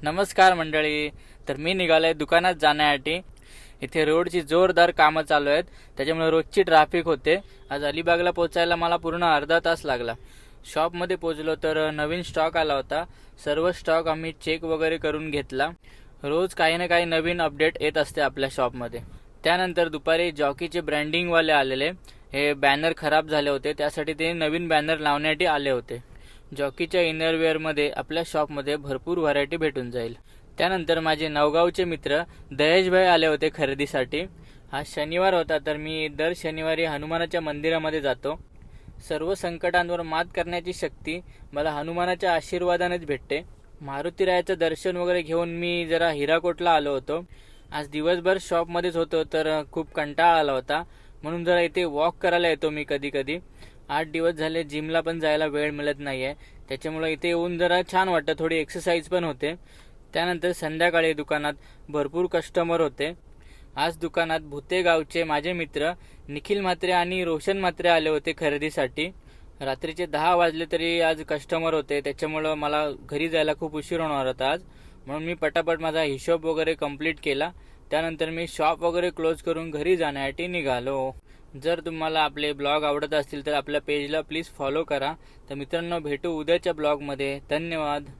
नमस्कार मंडळी. तर मी निघालोय दुकानात जाण्यासाठी. इथे रोडची जोरदार कामं चालू आहेत, त्याच्यामुळे रोजची ट्रॅफिक होते. आज अलिबागला पोचायला मला पूर्ण अर्धा तास लागला. शॉपमध्ये पोचलो तर नवीन स्टॉक आला होता. सर्व स्टॉक आम्ही चेक वगैरे करून घेतला. रोज काही ना काही नवीन अपडेट येत असते आपल्या शॉपमध्ये. त्यानंतर दुपारी जॉकीचे ब्रँडिंगवाले आलेले. हे बॅनर खराब झाले होते, त्यासाठी ते नवीन बॅनर लावण्यासाठी आले होते. जॉकीच्या इनरवेअरमध्ये आपल्या शॉपमध्ये भरपूर व्हरायटी भेटून जाईल. त्यानंतर माझे नवगावचे मित्र दहेशभाई आले होते खरेदीसाठी. हा शनिवार होता, तर मी दर शनिवारी हनुमानाच्या मंदिरामध्ये जातो. सर्व संकटांवर मात करण्याची शक्ती मला हनुमानाच्या आशीर्वादानेच भेटते. मारुतीरायाचं दर्शन वगैरे घेऊन मी जरा हिराकोटला आलो होतो. आज दिवसभर शॉपमध्येच होतो, तर खूप कंटाळा आला होता, म्हणून जरा इथे वॉक करायला येतो मी कधी कधी. 8 दिवस झाले जिमला पण जायला वेळ मिळत नाही आहे, त्याच्यामुळे इथे येऊन जरा छान वाटतं, थोडी एक्सरसाइज पण होते. त्यानंतर संध्याकाळी दुकानात भरपूर कस्टमर होते. आज दुकानात भुते गावचे माझे मित्र निखिल म्हात्रे आणि रोशन म्हात्रे आले होते खरेदीसाठी. रात्रीचे 10 वाजले तरी आज कस्टमर होते, त्याच्यामुळं मला घरी जायला खूप उशीर होणार होता आज. म्हणून मी पटापट माझा हिशोब वगैरे कंप्लीट केला. त्यानंतर मी शॉप वगैरे क्लोज करून घरी जाण्यासाठी निघालो. जर तुम्हाला आपले ब्लॉग आवडत असतील तर आपल्या पेजला प्लीज फॉलो करा. तर मित्रांनो, भेटू उद्याच्या ब्लॉगमध्ये. धन्यवाद.